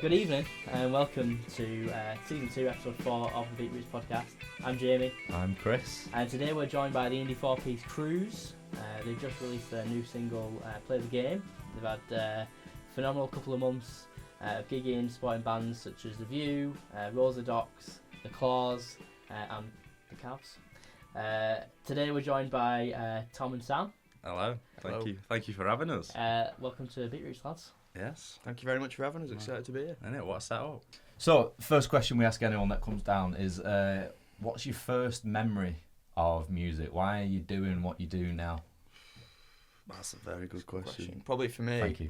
Good evening and welcome to Season 2, Episode 4 of the Beatroots podcast. I'm Jamie. I'm Chris. And today we're joined by the indie 4-piece Cruz. They've just released their new single, Play the Game. They've had a phenomenal couple of months of gigging, supporting bands such as The View, Rosadocs, The Claws and The Cavs. Today we're joined by Tom and Sam. Hello. Thank you for having us. Welcome to Beatroots, lads. Yes. Thank you very much for having us. Excited to be here. Isn't it? What a setup. So, first question we ask anyone that comes down is, what's your first memory of music? Why are you doing what you do now? That's a very good question. Probably for me. Thank you.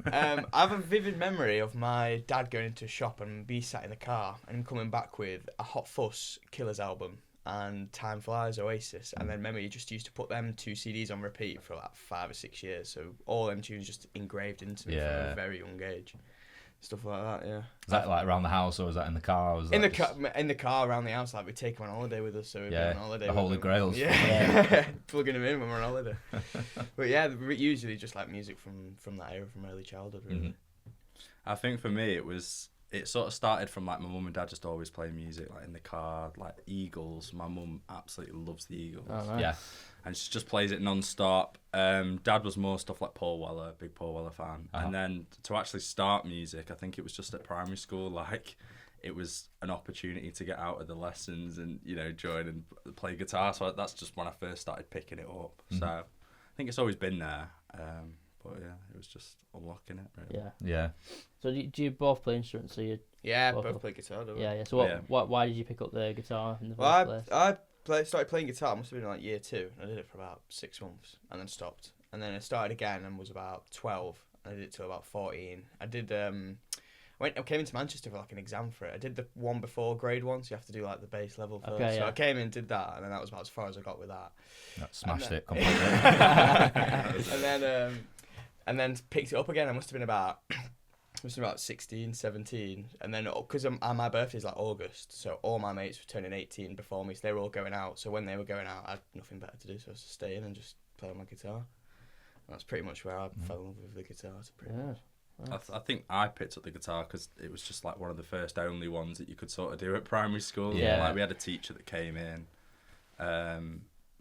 I have a vivid memory of my dad going into a shop and me sat in the car and him coming back with a Hot Fuss Killers album and Time Flies Oasis, and then remember he just used to put them two CDs on repeat for like 5 or 6 years, so all them tunes just engraved into me from a very young age. Stuff like that, yeah. Is that like around the house or was that in the car? Or was in that the car around the house, like we'd take them on holiday with us, so we'd be on holiday. The Holy Grails. Yeah, plugging them in when we're on holiday. But yeah, usually just like music from that era, from early childhood, really. Mm-hmm. I think for me it sort of started from like my mum and dad just always playing music like in the car, like Eagles. My mum absolutely loves the Eagles. Oh, nice. Yeah. And she just plays it non-stop. Dad was more stuff like Paul Weller, big Paul Weller fan. Uh-huh. And then to actually start music, I think it was just at primary school, like it was an opportunity to get out of the lessons and, you know, join and play guitar. So that's just when I first started picking it up. Mm-hmm. So I think it's always been there. But yeah, it was just unlocking it, really. Yeah. So do you both play instruments? So you Both play guitar, don't we? Yeah. So why did you pick up the guitar in the first Well, place? I started playing guitar, must have been like year 2. I did it for about 6 months and then stopped. And then I started again and was about 12. I did it till about 14. I did I came into Manchester for like an exam for it. I did the one before grade 1, so you have to do like the base level first. Okay, so yeah. I came in, did that, and then that was about as far as I got with that. Smashed it completely. completely. and then picked it up again. I must have been about 16, 17, and then because my birthday's like August, so all my mates were turning 18 before me, so they were all going out. So when they were going out, I had nothing better to do, so I was to stay in and just play on my guitar. And that's pretty much where I fell in love with the guitar. I think I picked up the guitar because it was just like one of the first only ones that you could sort of do at primary school. Yeah. Like we had a teacher that came in.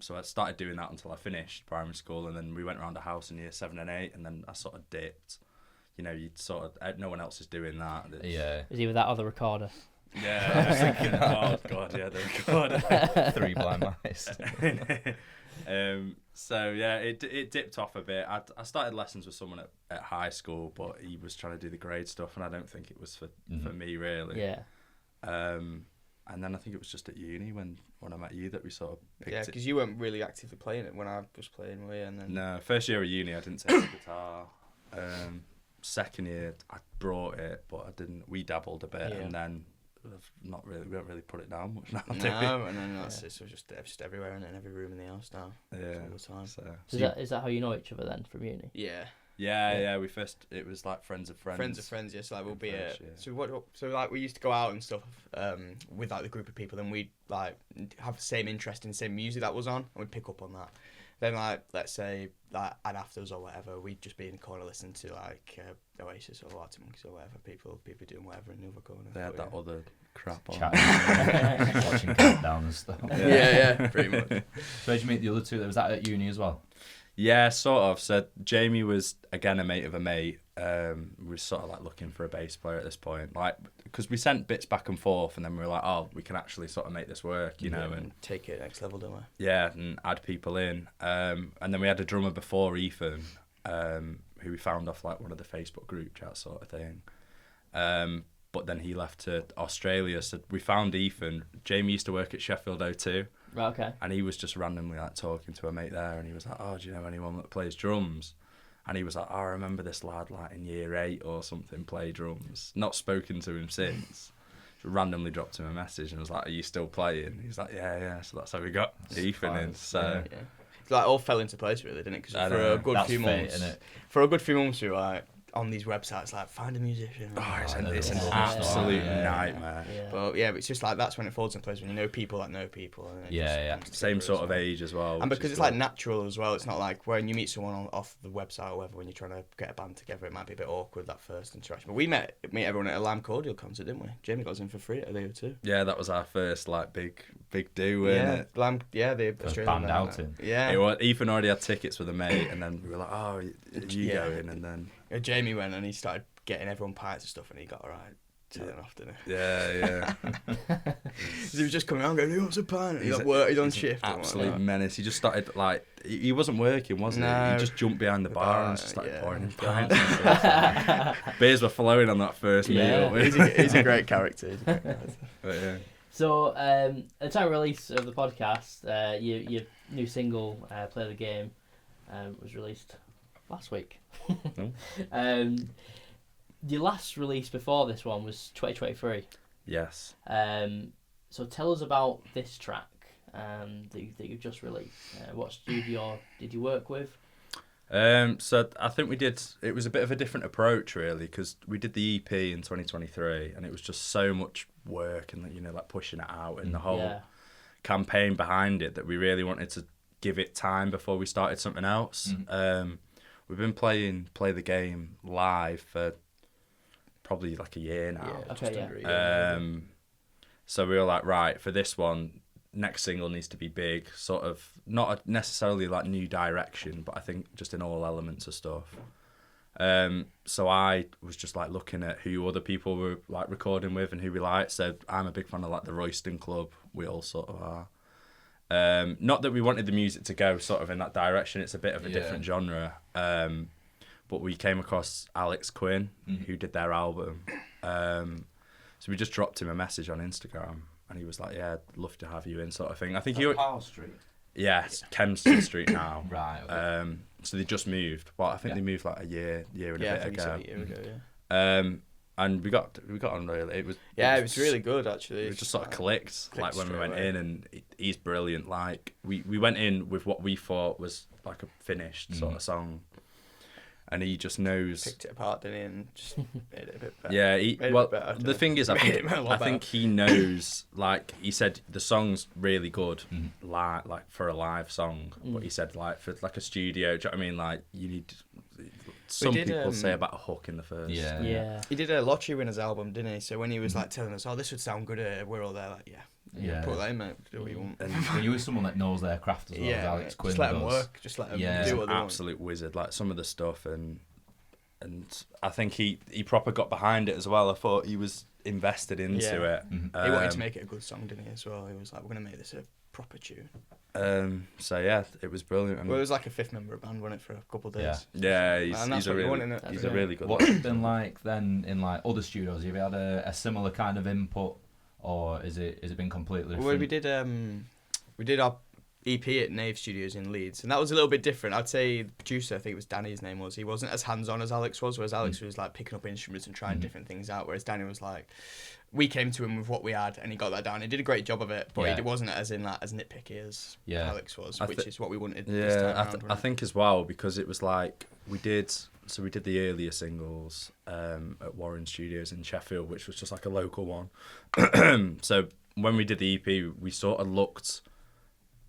So I started doing that until I finished primary school, and then we went around the house in year 7 and 8, and then I sort of dipped. You know, you'd sort of, no one else is doing that. Yeah. Is either that or the recorder? Yeah, I was thinking, oh God, yeah, the recorder. 3 blind mice. So yeah, it dipped off a bit. I started lessons with someone at high school, but he was trying to do the grade stuff, and I don't think it was for me really. Yeah. And then I think it was just at uni when I met you that we sort of picked it. Yeah, because you weren't really actively playing it when I was playing, were you? And then No, first year of uni I didn't take the guitar. Second year I brought it, but I didn't. We dabbled a bit, and then we don't really put it down much now. No, and then it's just everywhere and in every room in the house now. Yeah, all the time. So is that how you know each other then from uni? Yeah. We first it was like friends of friends. Friends of friends, yeah. So like we'll be so like we used to go out and stuff with like the group of people, then we'd like have the same interest in the same music that was on, and we'd pick up on that. Then like let's say like and afters or whatever, we'd just be in the corner listening to like Oasis or Arctic Monkeys or whatever. People doing whatever in the other corner. They had that other crap on. Watching Countdown and stuff. Yeah, pretty much. So did you meet the other two? Was that at uni as well? Yeah, sort of. So Jamie was again a mate of a mate. We were sort of like looking for a bass player at this point, like because we sent bits back and forth, and then we were like, oh, we can actually sort of make this work, you know, and take it next level, don't we? Yeah, and add people in. And then we had a drummer before Ethan, who we found off like one of the Facebook group chats sort of thing. But then he left to Australia, so we found Ethan. Jamie used to work at Sheffield O2. Right, okay. And he was just randomly like talking to a mate there, and he was like, oh, do you know anyone that plays drums? And he was like, oh, I remember this lad like in year 8 or something play drums. Not spoken to him since. Just randomly dropped him a message and was like, are you still playing? He was like, yeah. So that's how we got Ethan in. So yeah. It like all fell into place really, didn't it? Because for a good few months, we were like on these websites like find a musician. Oh, it's there's an a lot of absolute stuff. Yeah. nightmare. Yeah. But yeah, but it's just like that's when it falls in place when you know people that know people. And it Yeah, just yeah. comes Same together sort as of well. age as well. And which because is it's like good. natural as well, it's not like when you meet someone off the website or whatever, when you're trying to get a band together, it might be a bit awkward that first interaction. But we meet everyone at a Lamb Cordial concert, didn't we? Jamie got us in for free at the O2. Yeah, that was our first like big do, wasn't it? Lamb, the First Australian band outing. Yeah. It was, Ethan already had tickets with a mate, and then we were like, "Oh, are you Yeah. going?" And then Jamie went and he started getting everyone pints and stuff, and he got alright. Telling off, didn't he? yeah. He was just coming around going, "He wants a pint." He's He's at a- work. He's on he's an shift. and Absolute whatnot. menace. He just started like he wasn't working, was he? No. He just jumped behind the bar and just started Yeah. pouring him pints. and stuff. Beers were flowing on that first Yeah. meal. He's a great character. He's a great character. But yeah. So, at the time of release of the podcast, your new single, Play the Game, was released last week. Oh. Your last release before this one was 2023. Yes. So tell us about this track that you've just released. What studio did you work with? So I think we did. It was a bit of a different approach, really, because we did the EP in 2023, and it was just so much work and like pushing it out and the whole Yeah. campaign behind it that we really wanted to give it time before we started something else. We've been playing Play the Game live for probably like a year now. Yeah, Okay, just yeah. under a year. So we were like, right, for this one, next single needs to be big, sort of not necessarily like new direction, but I think just in all elements of stuff. So I was just like looking at who other people were like recording with and who we liked. So I'm a big fan of like the Royston Club. We all sort of are. Not that we wanted the music to go sort of in that direction. It's a bit of a different genre. But we came across Alex Quinn, who did their album. So we just dropped him a message on Instagram, and he was like, "Yeah, I'd love to have you in," sort of thing. I think he. Powell Street. Yes, Kempston Street now. Right. Okay. So they just moved. Well, I think they moved like a year and Yeah, I a bit think ago. so, a year ago. Yeah. And we got on really. It It was really good actually. It just sort of clicked like when we straight went away. in, and he's brilliant. Like we went in with what we thought was like a finished sort of song, and he just knows. Picked it apart, didn't he, and just made it a bit better. Yeah, Made it well, a bit better, the thing is, I Made it a lot think he knows. Like he said, the song's really good, like for a live song. But he said, like for like a studio, do you know what I mean? Like you need. Some did, people say about a hook in the first. Yeah. Yeah. He did a lottery winners album, didn't he? So when he was like telling us, "Oh, this would sound good," we're all there like, Yeah. put that in, mate. Do what you want. And you were someone that knows their craft as well as Alex mate, Quinn just let does. them work. Just let them Yeah. do He's what an they want. absolute wizard. Like some of the stuff, and I think he proper got behind it as well. I thought he was invested into Yeah. it. He wanted to make it a good song, didn't he? As well, he was like, "We're gonna make this a proper tune." So yeah, it was brilliant. And Well, it was like a fifth member of a band, wasn't it, for a couple of days? yeah, And that's he's a what you really, want, innit? he's That's a it. really good. What's it been like then in like other studios? Have you had a similar kind of input, or is it been completely different? Well, we did our EP at Nave Studios in Leeds, and that was a little bit different. I'd say the producer, I think it was Danny, his name was. He wasn't as hands-on as Alex was, whereas Alex was like picking up instruments and trying different things out, whereas Danny was like, we came to him with what we had, and he got that down. He did a great job of it, but he wasn't as nitpicky as Alex was, which is what we wanted. This time Yeah, around, I think as well, because it was like we did the earlier singles at Warren Studios in Sheffield, which was just like a local one. So when we did the EP, we sort of looked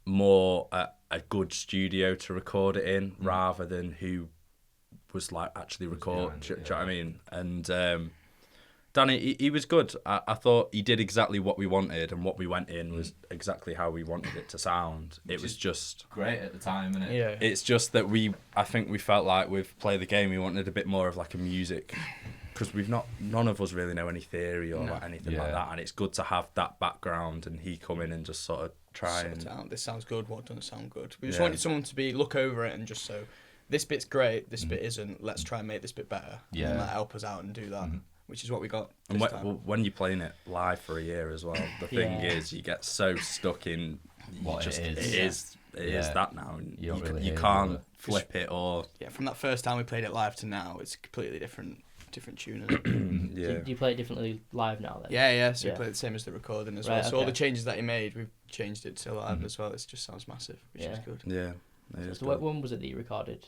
more at a good studio to record it in rather than who was like actually record. Do you know what I mean? And Danny, he was good. I thought he did exactly what we wanted, and what we went in was exactly how we wanted it to sound. It was just great at the time, innit? Yeah. It's just that I think we felt like with Play the Game, we wanted a bit more of like a music, because none of us really know any theory or like anything like that, and it's good to have that background, and he come in and just sort of try Sort and out, this sounds good, what doesn't sound good. We just wanted someone to look over it and just so, this bit's great, this bit isn't, let's try and make this bit better. Yeah. And that help us out and do that, which is what we got And this time. when you're playing it live for a year as well, the thing is you get so stuck in What it is that now, and You don't really you hear can't it. flip it or Yeah, from that first time we played it live to now, it's a completely different tune. Isn't it? Do you play it differently live now then? Yeah. So Yeah. we played the same as the recording as Right, well. So all okay. the changes that he made, we've changed it to live as well. It just sounds massive, which is good. yeah. It is So good. when was it that you recorded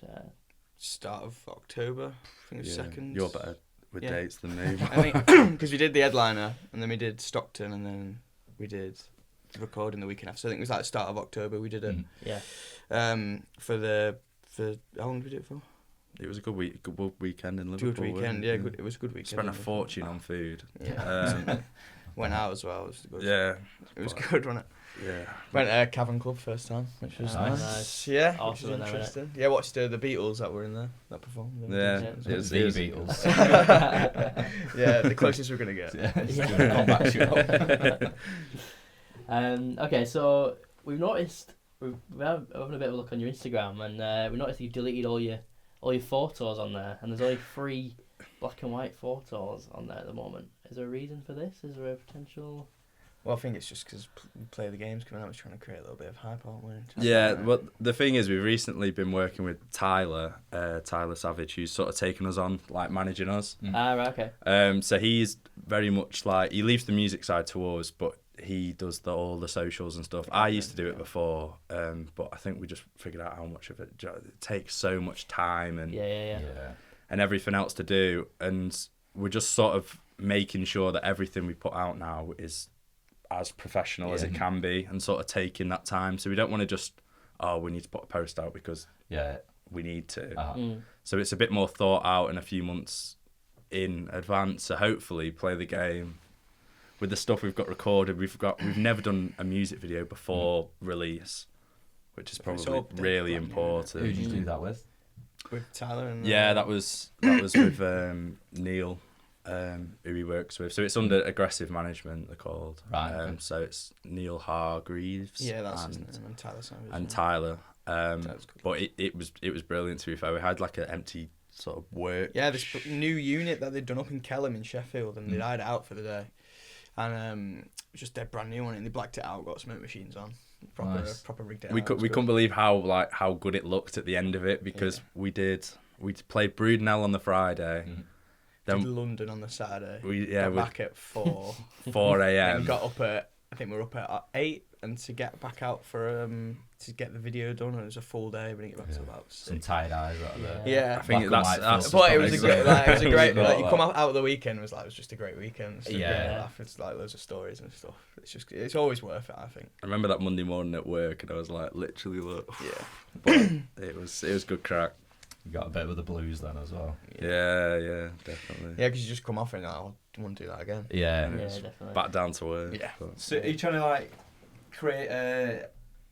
start of October. I think it was second. You're better with dates than me. I think because we did the headliner and then we did Stockton and then we did the recording the weekend after. So I think it was like the start of October we did it. Yeah. For how long did we do it for? It was a good weekend in Liverpool. Good weekend, yeah. Good. It was a good weekend. Spent a fortune on food. Yeah. Went out as well. It was good. Yeah. It was good, wasn't it? Yeah. Went Cavern Club first time, which was Nice. Yeah, Awesome, which was interesting. Yeah, watched the Beatles that were in there that performed. Yeah. It was the Beatles. Yeah, the closest we're gonna get. Yeah, it's doing a comeback show. Okay, so we've noticed we're having a bit of a look on your Instagram, and we noticed you've deleted all your photos on there, and there's only 3 black and white photos on there at the moment. Is there a reason for this? Is there a potential? Well, I think it's just because Play the Game's coming out, we're trying to create a little bit of hype, aren't we? Yeah, well, the thing is, we've recently been working with Tyler Savage, who's sort of taken us on, like managing us. Right, okay. So he's very much like, he leaves the music side to us, but he does all the socials and stuff. I used to do it before, but I think we just figured out how much of it takes so much time and and everything else to do, and we're just sort of making sure that everything we put out now is as professional as it can be, and sort of taking that time. So we don't want to just, we need to put a post out because we need to. So it's a bit more thought out and a few months in advance. So hopefully Play the Game with the stuff we've got recorded. We've never done a music video before release, which is probably really important. Who did you do that with? With Tyler and that was with Neil. Who he works with, so it's under Aggressive Management, they're called. Right. Okay. So it's Neil Hargreaves. Yeah, that's his name, and Tyler Savage. And Tyler. But it was brilliant, to be fair. We had like an empty sort of work. Yeah, this new unit that they'd done up in Kelham in Sheffield, and they'd hired it out for the day, and it was just dead brand new on it. And they blacked it out, got smoke machines on, proper rigged it. We couldn't believe how good it looked at the end of it, because we played Broodnell on the Friday. Did London on the Saturday. We back at 4 a.m. and got up at, I think we were up at 8, and to get back out for to get the video done, and it was a full day. We didn't get back till about 6. Some tired eyes out there. Yeah, I think that's but it was a great. You come out of the weekend, it was just a great weekend. It's like loads of stories and stuff. It's always worth it, I think. I remember that Monday morning at work, and I was like, literally, look. Yeah. But it was good crack. You got a bit of the blues then as well. Yeah, definitely. Yeah, because you just come off and I want to do that again. Yeah, definitely. Back down to earth. Yeah. So are you trying to like create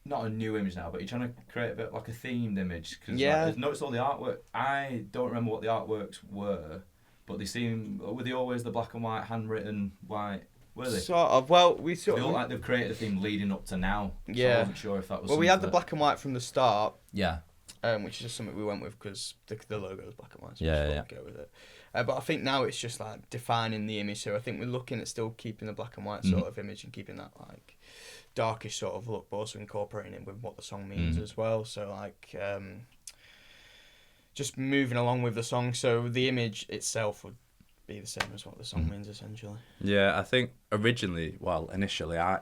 not a new image now, but you're trying to create a bit like a themed image? Cause I've noticed all the artwork. I don't remember what the artworks were, but were they always the black and white, handwritten white? Were they? Sort of. Well, they look like they've created a theme leading up to now. Yeah. So I wasn't sure if that was. Well, we had the black and white from the start. Yeah. Which is just something we went with because the logo is black and white. So go with it. But I think now it's just like defining the image. So I think we're looking at still keeping the black and white sort of image and keeping that like darkish sort of look, but also incorporating it with what the song means as well. So like just moving along with the song. So the image itself would be the same as what the song means essentially. Yeah, I think initially, I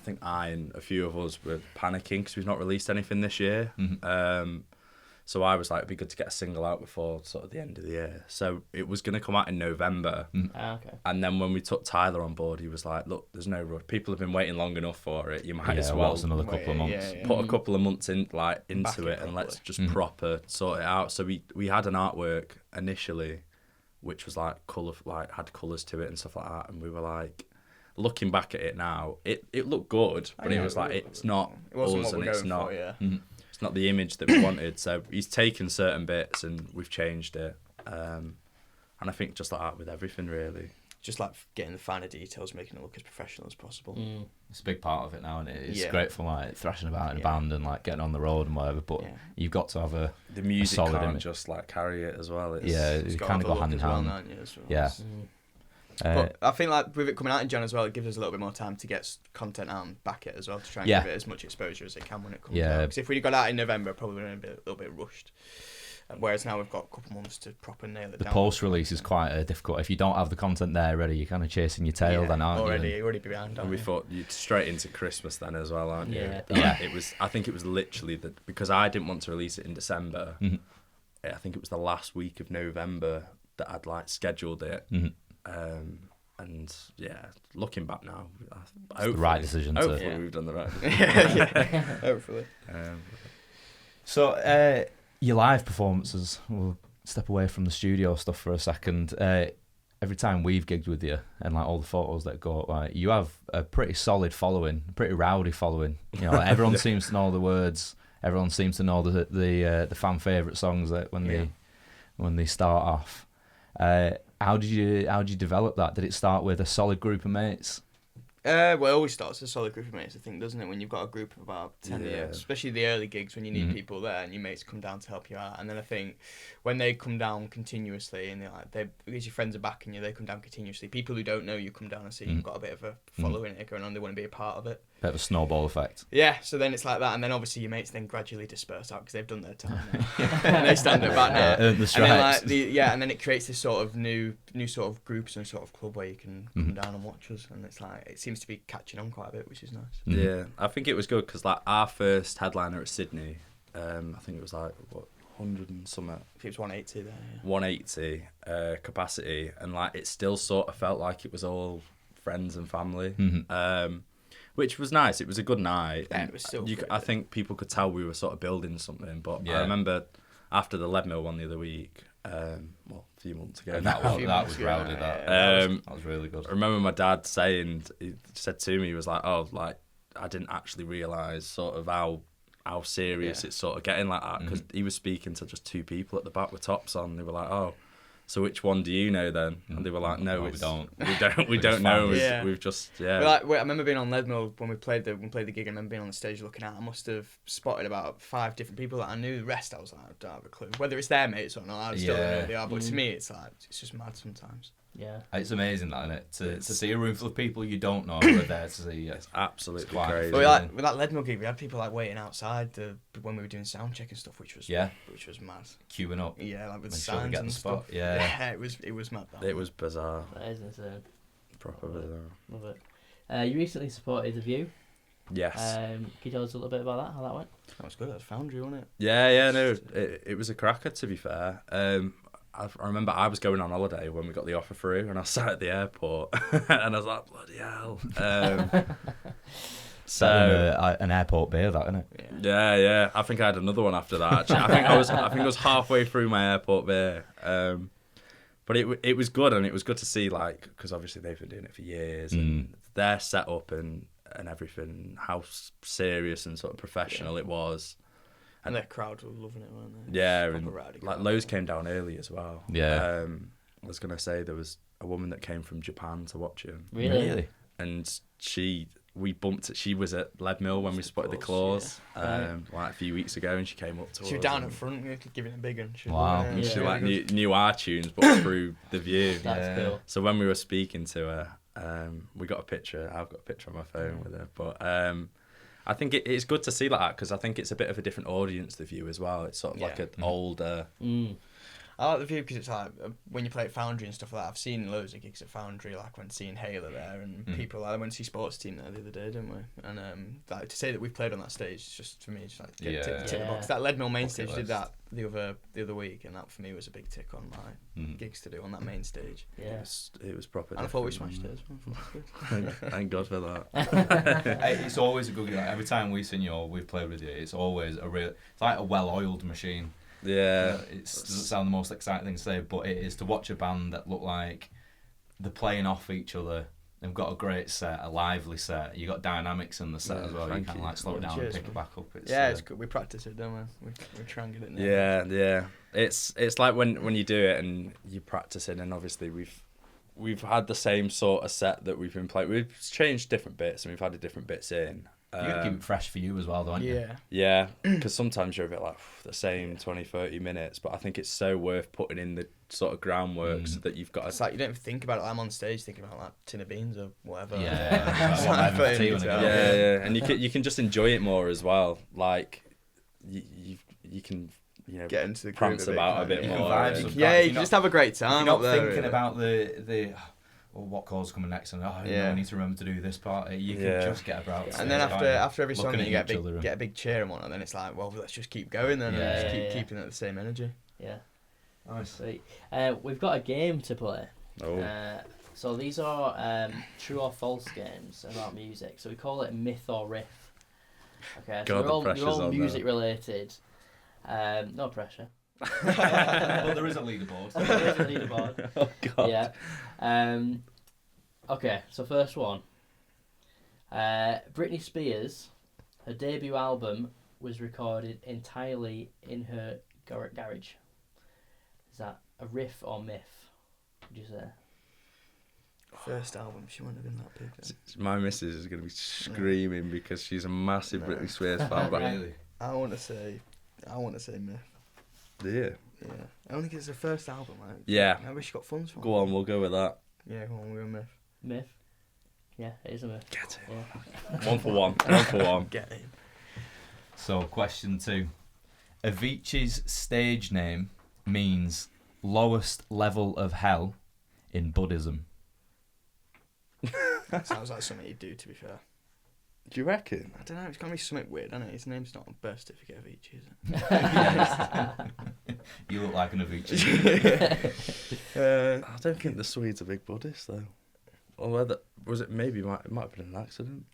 think I and a few of us were panicking because we've not released anything this year. So I was like, it'd be good to get a single out before sort of the end of the year. So it was going to come out in November. Okay. And then when we took Tyler on board, he was like, look, there's no rush. People have been waiting long enough for it. You might as well another couple of months. Put a couple of months into it and let's just proper sort it out. So we had an artwork initially, which was like had colours to it and stuff like that. And we were like, looking back at it now, it looked good, but it was like it's not us and it's not. It's not the image that we wanted. So he's taken certain bits and we've changed it. And I think just like that with everything really. Just like getting the finer details, making it look as professional as possible. It's a big part of it now, and it's great for like thrashing about in a band and like getting on the road and whatever. But you've got to have the music solid can't image. Just like carry it as well. It's kind of go hand in hand. But I think like with it coming out in Jan as well, it gives us a little bit more time to get content out and back it as well, to try and give it as much exposure as it can when it comes out. Because if we got out in November, probably would have been a little bit rushed. Whereas now we've got a couple months to proper nail it down. The post-release is quite difficult. If you don't have the content there ready, you're kind of chasing your tail then, aren't you? You're already behind. And we thought you'd straight into Christmas then as well, aren't you? Yeah. I think it was literally because I didn't want to release it in December. I think it was the last week of November that I'd like scheduled it. And yeah, looking back now, it's the right decision. Hopefully we've done the right decision. Hopefully. So your live performances, we'll step away from the studio stuff for a second. Every time we've gigged with you and like all the photos that go up, like, you have a pretty solid following, a pretty rowdy following. You know, like, everyone seems to know the words. Everyone seems to know the fan favourite songs that when they start off. How did you develop that? Did it start with a solid group of mates? Well, it always starts with a solid group of mates, I think, doesn't it? When you've got a group of about 10 of you, especially the early gigs when you need people there and your mates come down to help you out. And then I think when they come down continuously and because your friends are backing you, they come down continuously. People who don't know you come down and see you've got a bit of a following it going on, they want to be a part of it. Bit of a snowball effect. Yeah, so then it's like that, and then obviously your mates then gradually disperse out because they've done their time now. And they stand at back now. Earned the stripes. And then and then it creates this sort of new sort of groups and sort of club where you can come down and watch us, and it's like it seems to be catching on quite a bit, which is nice. Yeah, I think it was good because like our first headliner at Sydney, I think it was like 100 and something. I think it was 180 there. Yeah. 180 capacity, and like it still sort of felt like it was all friends and family. Which was nice. It was a good night. Yeah, it was still I think people could tell we were sort of building something. But I remember after the Leadmill one the other week, a few months ago. That was rowdy. That was really good. I remember my dad he said to me, he was like, "Oh, like I didn't actually realise sort of how serious it's sort of getting like that," because he was speaking to just two people at the back with tops on. They were like, "Oh, so which one do you know then?" And they were like, "No, we don't. We don't know. Yeah. We've just I remember being on Leadmill when we played the gig. I remember being on the stage looking out. I must have spotted about 5 different people that I knew. The rest I was like, I don't have a clue whether it's their mates or not. I still don't know who they are. But to me, it's like it's just mad sometimes. Yeah, it's amazing, that, isn't it? To see a room full of people you don't know who are there to see you. It's absolutely crazy. But with that Leadmill gig, we had people like waiting outside when we were doing sound check and stuff, which was mad. Queuing up. Yeah, like with Make signs sure they get and the spot. stuff. Yeah, it was mad. It was bizarre. that is insane. Proper bizarre. Love it. You recently supported The View. Yes. Can you tell us a little bit about that? How that went? That was good. That was Foundry, wasn't it? Yeah. No, it was a cracker, to be fair. I remember I was going on holiday when we got the offer through, and I sat at the airport, and I was like, bloody hell. So an airport beer, that, isn't it? Yeah. I think I had another one after that. Actually, I think I was halfway through my airport beer. But it was good, and it was good to see, like, because obviously they've been doing it for years, and their setup and everything, how serious and sort of professional it was. And their crowd were loving it, weren't they? Yeah, and like loads came down early as well. Yeah. I was gonna say there was a woman that came from Japan to watch him. Really? And we bumped. She was at Leadmill when we spotted the Claws, like a few weeks ago, and she came up to us. She was down in front, giving it a big one. Wow. And she like knew our tunes, but through The View. That's cool. So when we were speaking to her, we got a picture. I've got a picture on my phone with her, but. I think it's good to see like that because I think it's a bit of a different audience, The View, as well. It's sort of like an older... I like The View because it's like when you play at Foundry and stuff like that. I've seen loads of gigs at Foundry, like when seeing Halo there and people like I went to see Sports Team there the other day, didn't we? And like, to say that we've played on that stage, it's just for me, just like tick the box. That Leadmill main stage did that the other week, and that for me was a big tick on my gigs to do on that main stage. Yeah, it was proper. And I thought we smashed it as well. Thank God for that. It's always a good. Like, every time we've played with you, it's always it's like a well-oiled machine. Yeah, it doesn't sound the most exciting thing to say, but it is to watch a band that look like they're playing off each other. They've got a great set, a lively set. You got dynamics in the set as well. You can't like slow it down and pick it back up. It's good. We practice it, don't we? We try and get it now. Yeah. It's like when you do it and you practice it, and obviously we've had the same sort of set that we've been playing. We've changed different bits and we've added different bits in. You got to keep it fresh for you as well, don't you? Yeah, because sometimes you're a bit like the same 20-30 minutes, but I think it's so worth putting in the sort of groundwork so that you've got. It's like you don't even think about it. I'm on stage thinking about like tin of beans or whatever. Yeah, and you can just enjoy it more as well. Like you can get into the prance about a bit more. You just have a great time. You're not thinking about the. What chord's coming next, and I need to remember to do this part. You can just get about. And then after every song, you get a big cheer and whatnot. Then it's like, well, let's just keep going then, and just keep keeping at the same energy. Yeah. Nice. Sweet. We've got a game to play. Oh. So these are true or false games about music. So we call it myth or riff. Okay. God, So the they're all pressure's on music there. related. No pressure. Well, there is a leaderboard. There is a leaderboard. Oh God. Yeah. Okay. So first one. Britney Spears, her debut album was recorded entirely in her garage. Is that a riff or myth? Would you say? First album, she wouldn't have been that big then. My missus is going to be screaming because she's a massive Britney Spears fan. But Really? I want to say myth. yeah. Yeah. Only because it's her first album, right? Yeah. Maybe she got funds from Go on, we'll go with that. Yeah, go on, we're a myth. Myth. Yeah, it is a myth. Get it. Yeah. 1 for 1. 1 for 1. Get in. So, question 2. Avicii's stage name means lowest level of hell in Buddhism. Sounds like something he'd do, to be fair. Do you reckon? I don't know, it's going to be something weird, isn't it? His name's not on birth certificate of each, is it? You look like an Avicii. I don't think the Swedes are big Buddhists though. Or whether was it maybe it might have been an accident.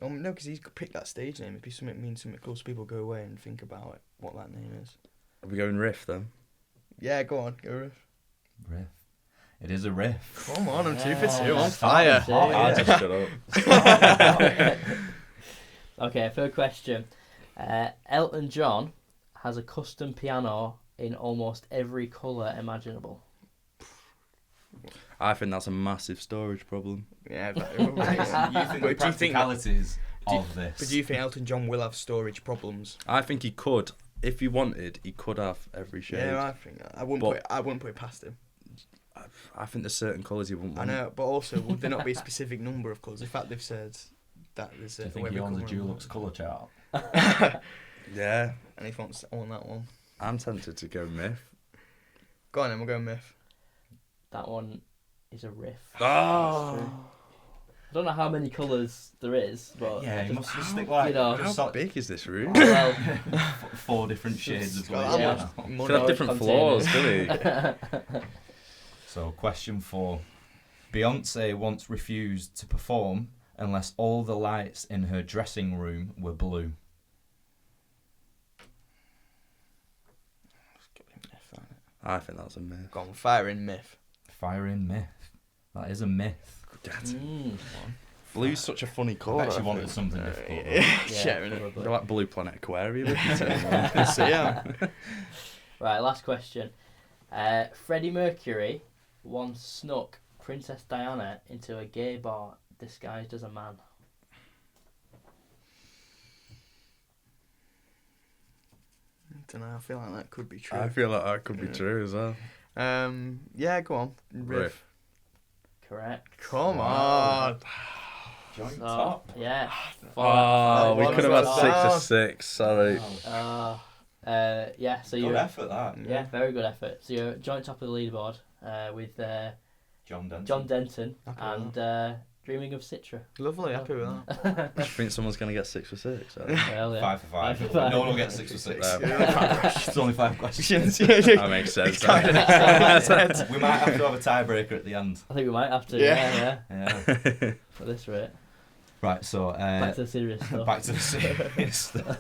No, because he's picked that stage name. It'd be something cool, so people go away and think about it, what that name is. Are we going riff then? Yeah, go on, go riff. Riff. It is a riff. Come on, I'm 2 for 2, Yeah. on fire. I just shut up. Okay, third question. Elton John has a custom piano in almost every colour imaginable. I think that's a massive storage problem. Yeah, You think the But do you think- practicalities of this? But do you think Elton John will have storage problems? I think he could, if he wanted, he could have every shade. Yeah, I think that. I wouldn't put it past him. I think there's certain colours he wouldn't I want. know, but also would there not be a specific number of colours? In fact, they've said that there's Do you think he owns a Dulux colour chart? Yeah, And he wants on that one. I'm tempted to go myth. Go on then, we'll go myth. That one is a riff. Oh, I don't know how many colours there is, but Yeah, you just- must just stick like you know, just how sort big is this room? well, 4 different shades of It's got blue. Yeah. that much Could have money. different containers. floors, could he? So, question 4. Beyonce once refused to perform unless all the lights in her dressing room were blue. I think that's a myth. Go on, fire in myth. Fire in myth. That is a myth. Blue's such a funny I colour. bet she I wanted think. something difficult. though. Yeah, Sharing it. probably. They're like Blue Planet Aquarium. isn't it? So yeah. Right, last question. Freddie Mercury once snuck Princess Diana into a gay bar disguised as a man. I don't know, I feel like that could be true. I feel like that could be Yeah. true as well. Yeah, go on. Riff. Correct. Come Wow. on. Joint So, top. yeah. Oh, we One could have had was 6 that. or 6. Sorry. Yeah, so Good you're... effort, that. Yeah, very good effort. So you're joint top of the leaderboard with John Denton. John Denton Happy with and Dreaming of Citra. Lovely, happy with that. I think someone's going to get 6 for 6. Well, yeah. 5 for 5. 5 for 5. No one will get 6 for 6. No. It's only 5 questions. That makes sense. We might have to have a tiebreaker at the end. I think we might have to. Yeah. Yeah. Yeah. For this rate. Right, so Back to the serious stuff. Back to the serious stuff.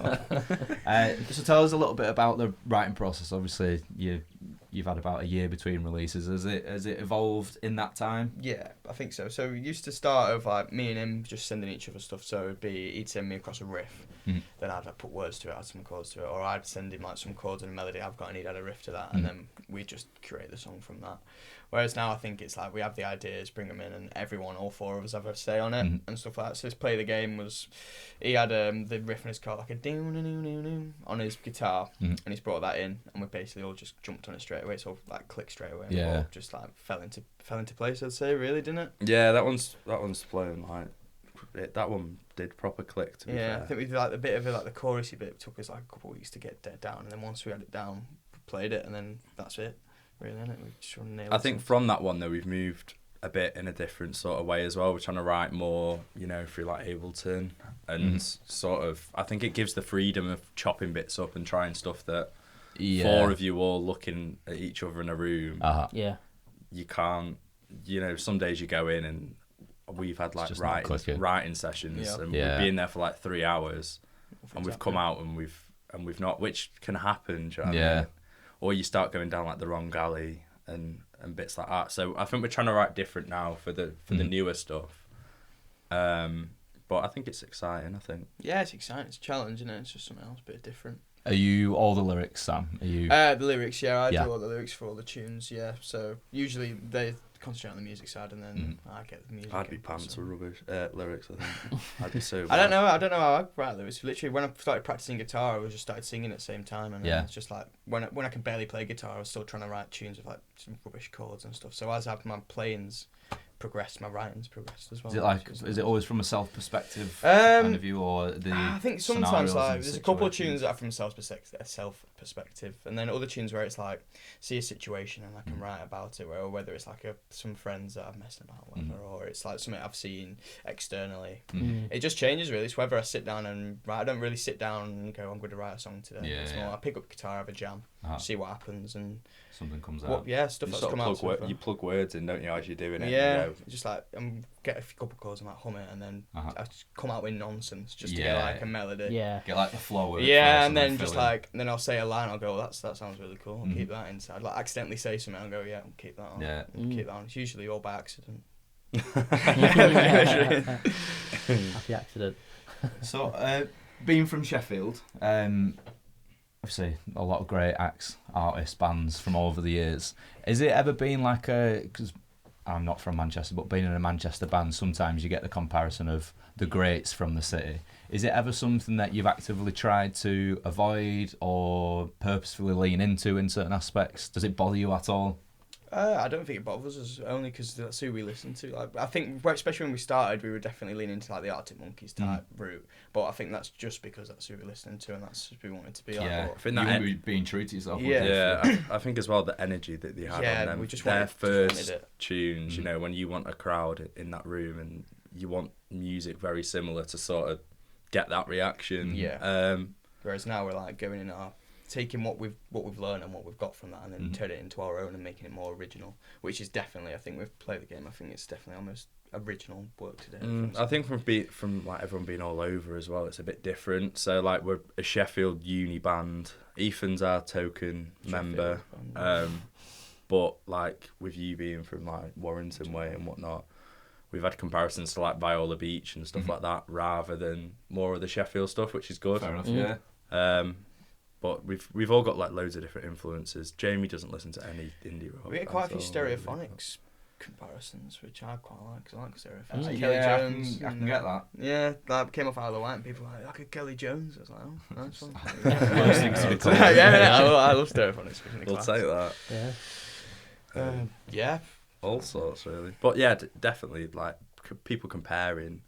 so tell us a little bit about the writing process. Obviously, you've had about a year between releases. Has it evolved in that time? Yeah, I think so. So we used to start with like me and him just sending each other stuff. So it'd be he'd send me across a riff, Mhm. then I'd like, put words to it, add some chords to it, or I'd send him like some chords and a melody I've got and he'd add a riff to that, and then we just create the song from that. Whereas now I think it's like we have the ideas, bring them in, and all 4 of us have a say on it and stuff like that. So this Play the Game was, he had the riff in his car like a doo on his guitar, and he's brought that in, and we basically all just jumped on it straight away. So like clicked straight away. And Yeah. all just like fell into place. I'd say, really, didn't it? Yeah, that one's playing like that one did proper click. To be Yeah, fair. I think we did like the bit of it, like the chorusy bit took us like a couple of weeks to get dead down, and then once we had it down, we played it, and then that's it. Really, innit? We just nailed I think it. from that one though we've moved a bit in a different sort of way as well. We're trying to write more, through like Ableton and sort of. I think it gives the freedom of chopping bits up and trying stuff that 4 of you all looking at each other in a room. Yeah. You can't, some days you go in and we've had like writing sessions and we've been there for like 3 hours and we've come out and we've not, which can happen. Do you know what I mean? Or you start going down like the wrong alley and bits like that. So I think we're trying to write different now for the newer stuff. But I think it's exciting. I think. Yeah, it's exciting. It's a challenge, isn't it? It's just something else, a bit different. Are you all the lyrics, Sam? Are you? The lyrics, I do all the lyrics for all the tunes. Yeah, so usually they concentrate on the music side, and then I get the music. I'd be pants for rubbish lyrics. I think I'd be so. I don't know how I write lyrics. Literally, when I started practicing guitar, I just started singing at the same time, and it's just like when I can barely play guitar, I was still trying to write tunes with like some rubbish chords and stuff. So as my playing's progressed, my writing's progressed as well. Is it always from a self perspective kind of view, or I think sometimes like there's a couple of tunes that are from self perspective, and then other tunes where it's like see a situation and I can write about it, or whether it's like some friends that I've messed about, whatever, or it's like something I've seen externally. It just changes really. It's whether I sit down and write. I don't really sit down and go, I'm going to write a song today. It's more I pick up the guitar, have a jam, see what happens, and something comes out. Stuff that's come out. You plug words in, don't you, as you're doing it? Yeah, just like get a couple of chords and like hum it, and then I just come out with nonsense just to get like a melody. Yeah, get like the flow. And then just like, and then I'll say a line. I'll go, that sounds really cool. I'll keep that inside. Like accidentally say something. I'll go, I'll keep that on. Yeah, keep that on. It's usually all by accident. Happy accident. So, being from Sheffield, obviously a lot of great acts, artists, bands from over the years. Has it ever been like because I'm not from Manchester, but being in a Manchester band, sometimes you get the comparison of the greats from the city. Is it ever something that you've actively tried to avoid or purposefully lean into in certain aspects? Does it bother you at all? I don't think it bothers us, only because that's who we listen to. Like, I think, especially when we started, we were definitely leaning into like the Arctic Monkeys type route. But I think that's just because that's who we're listening to, and that's who we wanted to be. Yeah, like, I think that being true to yourself. I think as well the energy that they had on them. We just their first tunes. When you want a crowd in that room and you want music very similar to sort of get that reaction. Whereas now we're like going in taking what we've learned and what we've got from that, and then turn it into our own and making it more original, which is definitely, I think we've played the game, I think it's definitely almost original work today. I think from like everyone being all over as well, it's a bit different. So like we're a Sheffield uni band. Ethan's our token member, but like with you being from like Warrington way and whatnot, we've had comparisons to like Viola Beach and stuff like that, rather than more of the Sheffield stuff, which is good. Fair enough, But we've all got like loads of different influences. Jamie doesn't listen to any indie rock. We get quite a few Stereophonics comparisons, which I quite like, because I like Stereophonics. Kelly Jones, I can get that. Yeah, that came off Isle of Wight, and people were like a Kelly Jones. I was like, oh, nice one. Worst things to be called. I love Stereophonics. We'll take that. Yeah. All sorts, really. But yeah, definitely, like, people comparing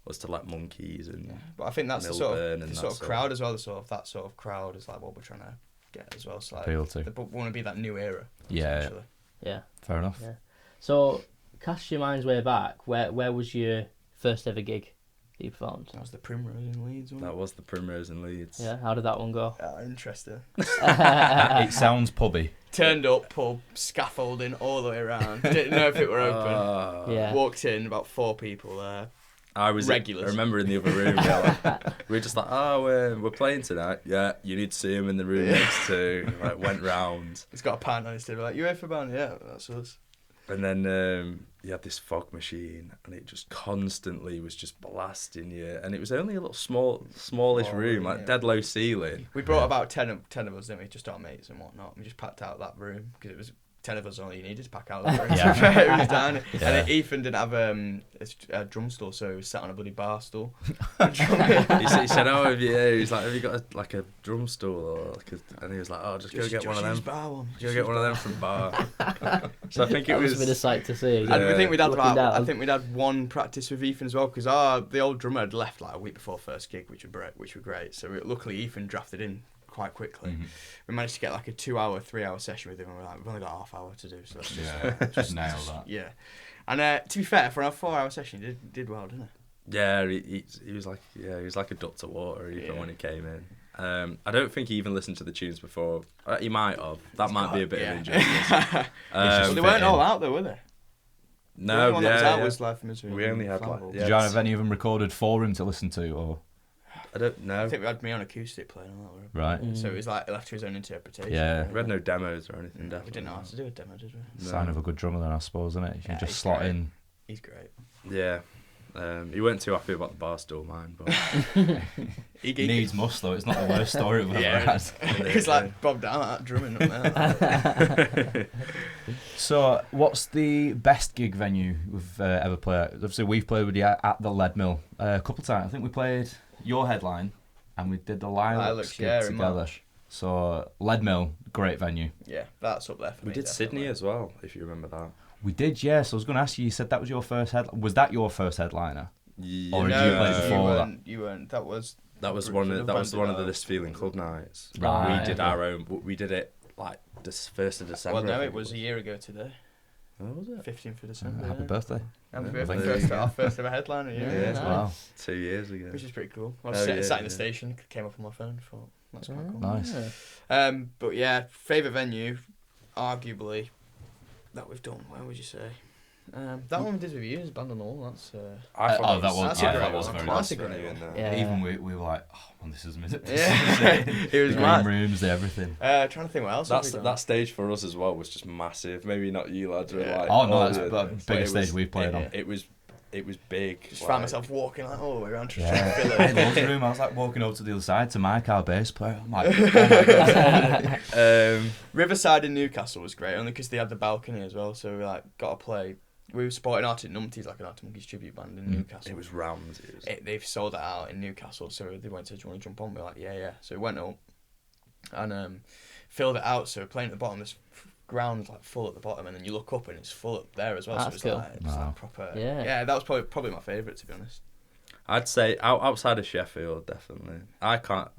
us to like Monkeys and but I think that's the sort of crowd as well. That sort of crowd is like what we're trying to get as well. So like, appeal to. We want to be that new era. Yeah. Fair enough. Yeah. So cast your minds way back. Where was your first ever gig that you performed? That was the Primrose in Leeds. That was the Primrose in Leeds. Yeah. How did that one go? Interesting. It sounds pubby. Turned up, pub, scaffolding all the way around. Didn't know if it were open. Walked in, about 4 people there. I was regulars. I remember in the other room, we were just like, we're playing tonight. Yeah, you need to see him in the room next to. Like, went round. He's got a pint on his table. Like, you ready for band? Yeah, that's us. And then you had this fog machine, and it just constantly was just blasting you. And it was only a little smallish room, like dead low ceiling. We brought about 10 of us, didn't we? Just our mates and whatnot. We just packed out that room because it was 10 of us all you needed to pack out the room. It was down. And then Ethan didn't have a drum stool, so he was sat on a bloody bar stool. he said, have you got a drum stool? Or and he was like, just go get one of them. Go get one of them from bar. So I think it was been a sight to see. And I think we'd had one practice with Ethan as well, because the old drummer had left like a week before first gig, which were great. So luckily Ethan drafted in quite quickly. We managed to get like a 2-hour, 3-hour session with him, and we're like, we've only got half hour to do, so let's just nail that. Yeah. And to be fair, for a 4-hour session, he did well, didn't he? Yeah, he was like a duck to water even when he came in. I don't think he even listened to the tunes before. He might have. That might be a bit of injustice. Well, they weren't all out though, were they? No, the only one that was out yeah. was Life from Misery. We only had Flammable. Yeah, Did you have any of them recorded for him to listen to, or? I don't know. I think we had me on acoustic playing on that. Right. So it was like left to his own interpretation. Yeah. We had no demos or anything. We Definitely. didn't know how to do a demo, did we? No. Sign of a good drummer then, I suppose, isn't it? You can Yeah, just he's slot great. in. He's great. Yeah. He weren't too happy about the bar stool, mine, but He Needs must though. It's not the worst story we've ever had. He's like Bob down like that drumming up there. So, what's the best gig venue we've ever played at? Obviously, we've played with you at the Lead Mill a couple of times. I think we played your headline and we did the Lilacs gig yeah, in together. March. So, Lead Mill, great venue. Yeah, that's up there for me. we did definitely. Sydney as well, if you remember that. We did, yes. I was going to ask you. You said that was your first headline. Was that your first headliner? Yeah. Or did No, you play before that? you weren't. That was one of Brooks the and This Feeling Club nights. Right, We did okay. our own. We did it like this 1st of December. Well, no, I think it was a year ago today. Oh, was it? 15th of December. Happy yeah. birthday. Happy Yeah, birthday. thank you. Our first ever headliner. Yeah. Yeah. Nice. Wow. 2 years ago. Which is pretty cool. I was Oh, sat yeah, in the yeah. station, came up on my phone, thought that's quite cool. Nice. But yeah, favourite venue, arguably, that we've done. Where would you say? That one we did with you is Band on the Wall. That's I thought that was- that's yeah, a great that was one. very That's a nice. great Yeah. one. Yeah. Even we were like, oh, well, this is amazing. Yeah, it was the mad. green rooms, the everything. Trying to think what else. have we done? That stage for us as well was just massive. Maybe not you lads were Yeah. like. Oh no, oh, that's yeah, the but biggest it was- stage we've played on. It was big. Just found myself walking like all the way around to try Yeah. and fill I had loads it. of room. I was like walking over to the other side to Mike, our bass player. I'm like, oh my god. Riverside in Newcastle was great, only because they had the balcony as well. So we like got to play. We were supporting Arctic Numpties, like an Arctic Monkeys tribute band in Newcastle. It was rammed. They've sold that out in Newcastle, so they went to, do you want to jump on? We were like, yeah. So we went up and filled it out. So we're playing at the bottom. This ground's like full at the bottom, and then you look up and it's full up there as well. That's so cool. it was Wow. like proper. Yeah. Yeah, that was probably my favourite, to be honest. I'd say outside of Sheffield, definitely. I can't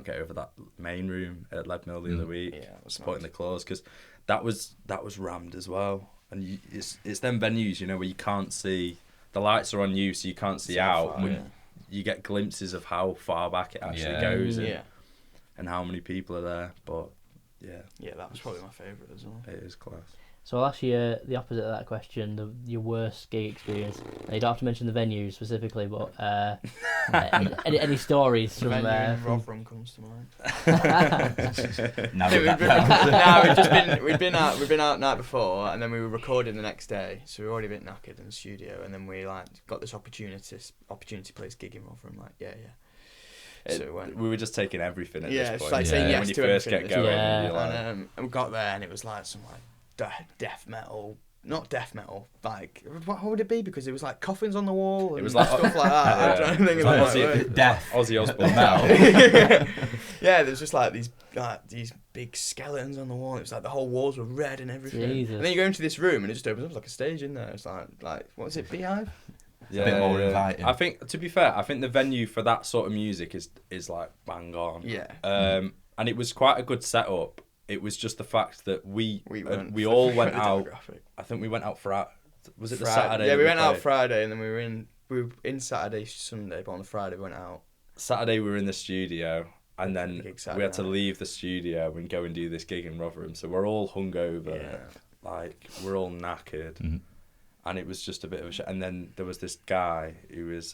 get over that main room at Lead Mill the other week. Yeah, it was supporting nice. the Claws, because that was rammed as well. And it's them venues, where you can't see. The lights are on you, so you can't see out. Far, and you get glimpses of how far back it actually Yeah. goes, Yeah, and how many people are there. But yeah, that was probably my favourite as well. it is class. So I'll ask you the opposite of that question, your worst gig experience. Now, you don't have to mention the venue specifically, but any stories from... Venue in Rotherham comes to mind. Now We've that been, down. we've been out night before, and then we were recording the next day, so we were already a bit knackered in the studio, and then we like got this opportunity place gig in Rotherham, like yeah. So we went. We were just taking everything at Yeah, this it's point. like saying yes when you to first everything get at this going, point. you're like, And we got there, and it was like some like death metal. Not death metal, like what would it be? Because it was like coffins on the wall. And It was like- stuff like that. I'm Yeah. trying to think of Like the Aussie- right word. Death. Ozzy Osbourne. Metal. Yeah, there's just like these big skeletons on the wall. It was like the whole walls were red and everything. Jesus. And then you go into this room and it just opens up like a stage in there. It's like what is it, Beehive? Yeah, bit more yeah. inviting. I think, to be fair, the venue for that sort of music is like bang on. Yeah. And it was quite a good setup. It was just the fact that we weren't all for went the out. demographic. I think we went out for was it the Friday. Saturday? Yeah, we went out played? Friday and then we were in Saturday, Sunday, but on the Friday we went out. Saturday we were in the studio, and then Gig we Saturday had to night. leave the studio and go and do this gig in Rotherham. So we're all hungover, Yeah. like we're all knackered, Mhm. and it was just a bit of a. And then there was this guy who was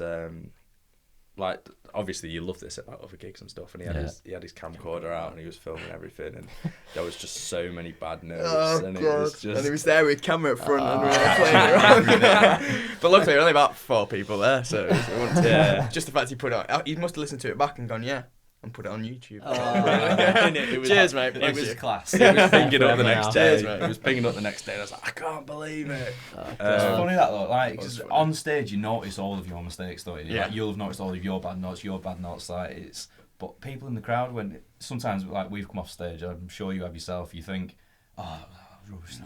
like, obviously you love this about other gigs and stuff, and he had his camcorder out and he was filming everything, and there was just so many bad notes, and it was just. And he was there with camera at front and we were playing around. But luckily, there were only about 4 people there, so it wasn't Yeah. just the fact he put it on. He must have listened to it back and gone, yeah, and put it on YouTube. And it was- Cheers, mate. It was class. It was pinging up the Yeah. next day. Cheers, mate. It was pinging up the next day, and I was like, I can't believe it. It's funny that though, like, It was 'cause funny. on stage you notice all of your mistakes, don't you? Yeah. Like, you'll have noticed all of your bad notes, like it's. But people in the crowd, when sometimes like we've come off stage, I'm sure you have yourself. You think, oh, rubbish,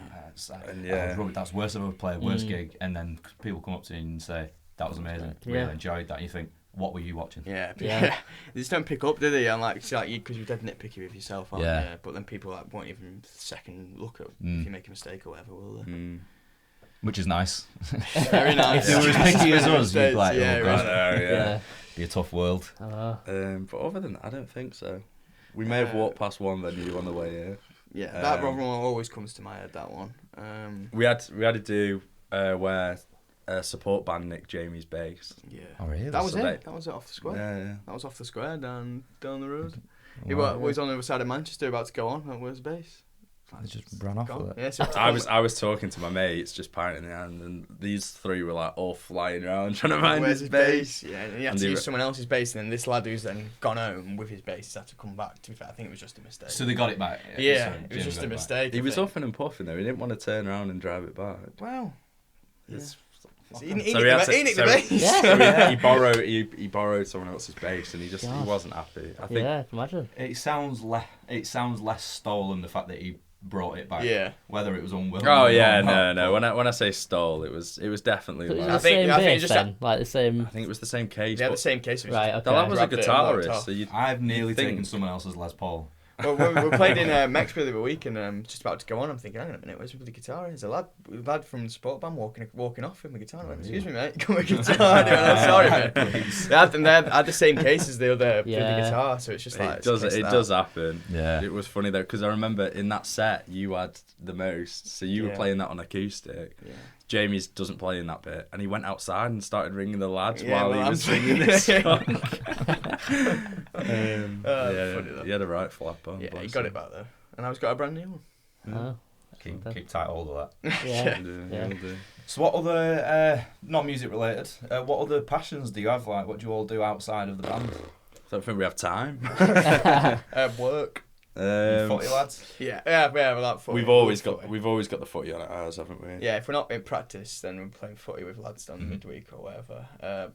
And yeah. rubbish, that's worst I've ever played, worst gig, and then people come up to you and say that was amazing, really Yeah. enjoyed that. And you think, what were you watching? Yeah, Yeah. They just don't pick up, do they? And like, because you're dead nitpicky with yourself, aren't Yeah. you? But then people like won't even second look at Mm. if you make a mistake or whatever, will they? Mm. Which is nice. Very nice. If they were as picky as us, you'd be like, yeah, oh, right. God. Yeah. Be a tough world. I know. But other than that, I don't think so. We may have walked past one venue on the way here. Yeah, that one always comes to my head. That one. We had to do where a support band nicked Jamie's bass. Yeah. Oh, really? That was So it. That was it off the square. Yeah. That was off the square down the road. He Wow. was on the other side of Manchester about to go on. Where's the bass? They just ran off with it. Yeah, so I was talking to my mates, just pointing in the hand, and these three were like all flying around trying to find where's his his bass. bass? Yeah, and he had And to they use were- someone else's bass, and then this lad who's then gone home with his bass has had to come back. To be fair, I think it was just a mistake. So they got it back. yeah, so it was Jim just got a it back. mistake. He I was think. huffing and puffing though. He didn't want to turn around and drive it back. Well, It's- he So nicked he the had ba- to- he nicked the so- bass. Yeah. So he borrowed someone else's bass, and he God. wasn't happy. I think Yeah, imagine. It sounds less stolen, the fact that he brought it back. Yeah. Whether it was unwilling. Oh or yeah, not, no. but- When I say stole, it was definitely. So it was Like, the same I think bass just then? Like the same... I think it was the same case. They had the but same case. It was Right, just- okay. the lad was a Grabbed it and walked guitarist, off. so you. I've nearly think- taken someone else's Les Paul. Well, we played in Mexborough the other week, and just about to go on. I'm thinking, hang on a minute, where's the guitar? There's a lad from the support band walking off with my guitar. I went, excuse me, mate, come with guitar. Sorry, mate. They had the same case as the other for the Yeah. guitar, so it's just like It does happen. Yeah. It was funny though, because I remember in that set you had the most, so you were Yeah. playing that on acoustic. Yeah. Jamie's doesn't play in that bit, and he went outside and started ringing the lads Yeah, while well, he I'm was singing this song. Funny though. He had a right flap on. Yeah, he bless got him. it back though, and I was got a brand new one. Oh, Keep tight hold of that. yeah. Yeah. So what other, not music related, what other passions do you have? Like, what do you all do outside of the band? Don't think we have time. Work. You footy lads? Yeah, well, that footy. We've always Footy. got the footy on at ours, haven't we? Yeah, if we're not in practice, then we're playing footy with lads down Mhm. midweek or whatever.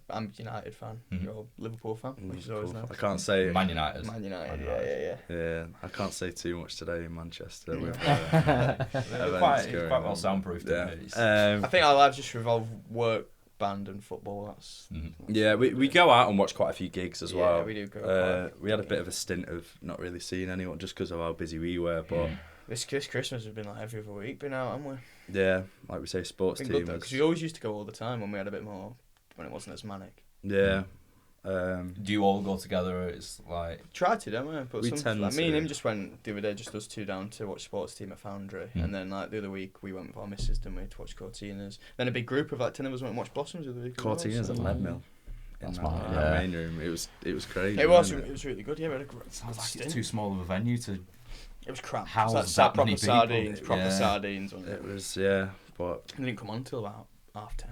I'm a United fan. Mhm. You're a Liverpool fan, which is always Cool. nice. I can't say. Man United. Man United, Man yeah. Yeah, I can't say too much today in Manchester. With, They're events quite going well on. soundproofed. Yeah. It's- I think our lives just revolve work, band, and football. That's Mhm. Yeah, we go out and watch quite a few gigs as yeah, well. we do go. We had a bit of a stint of not really seeing anyone just because of how busy we were, but This Christmas has been like every other week, been out, haven't we? yeah, like we say, sports Been team. good though, because we always used to go all the time when we had a bit more, when it wasn't as manic. Yeah. Do you all go together? It's like Tried to, don't we? But We some, tend like, me and to. him just went the other day, just us two down to watch sports team at Foundry, Mm. and then like the other week we went with our missus, didn't we, to watch Cortinas. Then a big group of like 10 of us went and watched Blossoms the other week. as well, Cortinas so- at Leadmill. That's in mad, that yeah. main room. It was crazy. It was wasn't really good. Yeah, we had a great sounds like stint. it's too small of a venue to. It was crap. House It was that like proper many people. sardines, proper Yeah. sardines. Wasn't It it? was, yeah, but It didn't come on until about 10:30.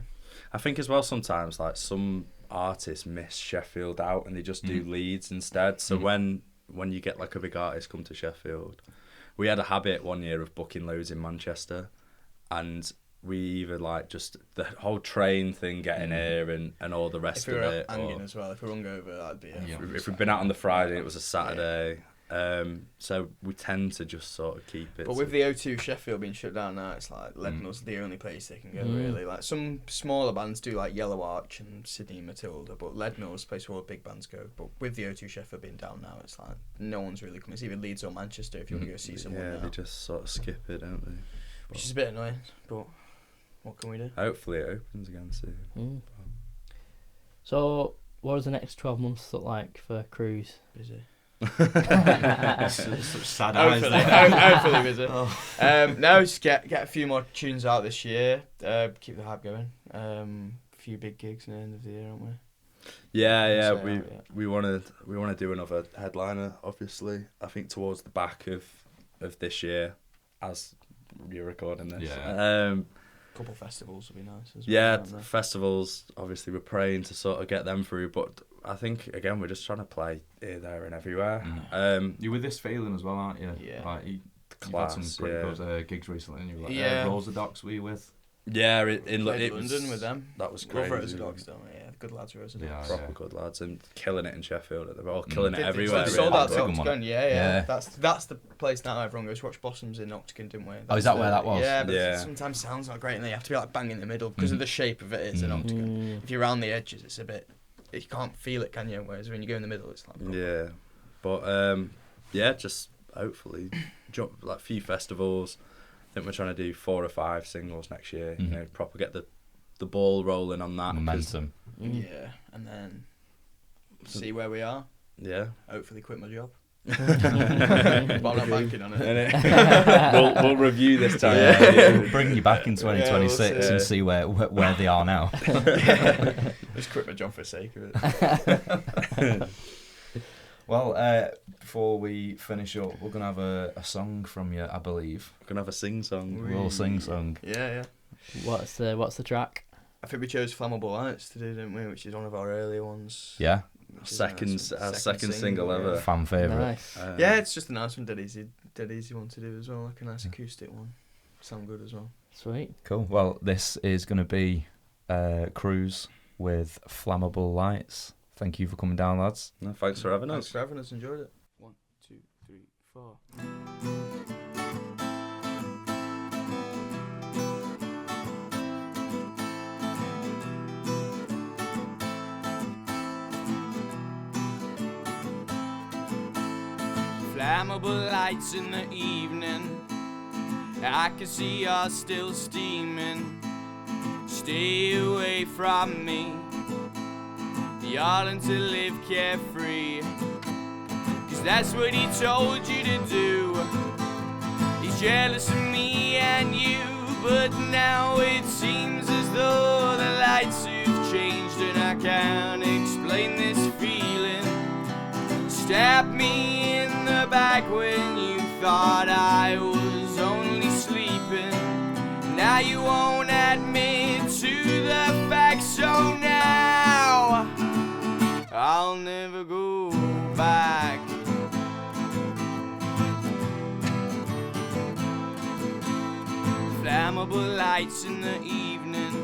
I think as well sometimes like some artists miss Sheffield out and they just do Leeds instead. So when you get like a big artist come to Sheffield, we had a habit one year of booking loads in Manchester, and we either like just the whole train thing getting here and all the rest If we of were it. hanging Or as well, if we were hungover, that'd be it. Yeah. if we'd been out on the Friday, it was a Saturday. So we tend to just sort of keep it. But with the O2 Sheffield being shut down now, it's like Leadmill's the only place they can go, really. Like some smaller bands do, like Yellow Arch and Sydney Matilda, but Leadmill's the place where all the big bands go. But with the O2 Sheffield being down now, it's like no one's really coming. It's either Leeds or Manchester if you want to go see someone yeah, now. they just sort of skip it, don't they? Which is a bit annoying, but what can we do? Hopefully it opens again soon. Mm. So, what does the next 12 months look like for Cruz? Busy. Such sad eyes. Hopefully, there. hopefully busy. No, just get a few more tunes out this year. Keep the hype going. A few big gigs at the end of the year, aren't we? Yeah, So, we want to do another headliner. Obviously, I think towards the back of this year, as you're recording this. Yeah. Couple festivals would be nice as well. Yeah, aren't they? festivals. Obviously, we're praying to sort of get them through, but I think again we're just trying to play here, there, and everywhere. You're with this feeling as well, aren't you? Yeah. Like, you've had Class, some pretty yeah. good gigs recently, and you were like, Yeah. Rosadocs were you with? Yeah, in Played it was, London with them. That was Love crazy. Rosadocs, don't we? Yeah, good lads, Rosadocs. Yeah. Proper good lads and killing it in Sheffield. They're all killing it Did- everywhere. They really. sold out to Octagon one. Octagon, yeah. Yeah. That's the place now everyone goes to watch Blossoms in Octagon, didn't we? Oh, is that where that was? Yeah, but Yeah. it sometimes sounds not great and they have to be like bang in the middle because of the shape of it is an Octagon. Mm. If you're around the edges, it's a bit, you can't feel it, can you? Whereas when you go in the middle, it's like proper. Yeah, but yeah, just hopefully jump like a few festivals. I think we're trying to do 4 or 5 singles next year. You know, proper get the ball rolling on that. 'cause Momentum. Mm. Yeah, and then see where we are. Yeah. Hopefully quit my job. But I'm not banking on it. We'll review this time. We'll bring you back in 2026 we'll and see where they are now. Just quit my job for the sake of it. Well, before we finish up, we're going to have a song from you, I believe. We're going to have a sing-song. We'll sing-song. Yeah. What's the track? I think we chose Flammable Lights to do, didn't we? Which is one of our earlier ones. Yeah. Second single ever. Fan favourite. Nice. Yeah, it's just a nice one, dead easy one to do as well, like a nice acoustic one. Sound good as well. Sweet. Cool. Well, this is going to be Cruz with Flammable Lights. Thank you for coming down, lads. No, thanks for having us. Thanks for having us. Enjoyed it. 1, 2, 3, 4. Flammable lights in the evening, I can see you're still steaming. Stay away from me, yelling to live carefree, 'cause that's what he told you to do. He's jealous of me and you, but now it seems as though the lights have changed, and I can't explain this feeling. Stabbed me in the back when you thought I was only sleeping. Now you won't admit to the fact, so now I'll never go back. Flammable lights in the evening,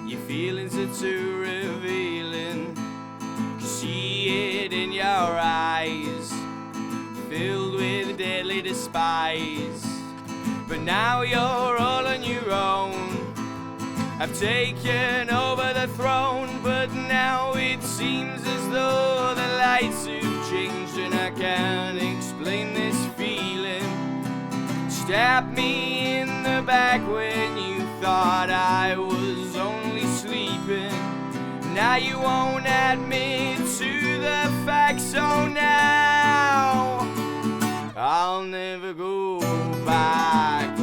your feelings are too revealing. See it in your eyes, filled with deadly despise. But now you're all on your own. I've taken over the throne, but now it seems as though the lights have changed, and I can't explain this feeling. Stabbed me in the back when you thought I was only sleeping. Now you won't admit to the fact, so now I'll never go back.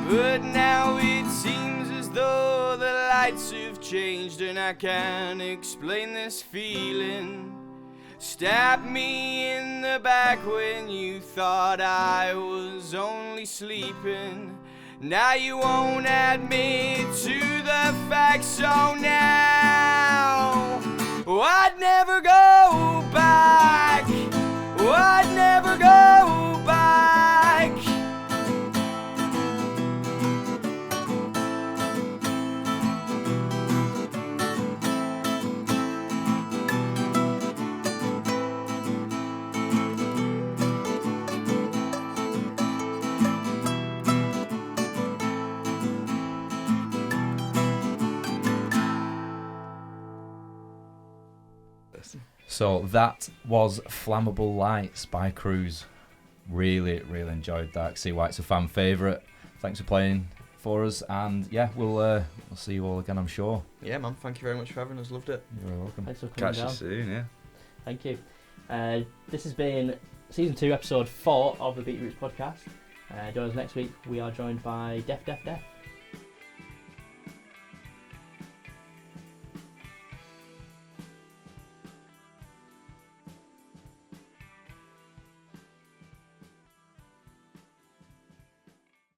But now it seems as though the lights have changed, and I can't explain this feeling. Stabbed me in the back when you thought I was only sleeping. Now you won't admit to the fact, so now I'd never go back. I'd never go back. So that was Flammable Lights by Cruz. Really enjoyed that. See why it's a fan favourite. Thanks for playing for us, and yeah, we'll see you all again, I'm sure. Yeah, man. Thank you very much for having us. Loved it. You're very welcome. Thanks for coming Catch down. you soon, yeah. Thank you. This has been season 2, episode 4 of the Beatroots podcast. Join us next week. We are joined by Def.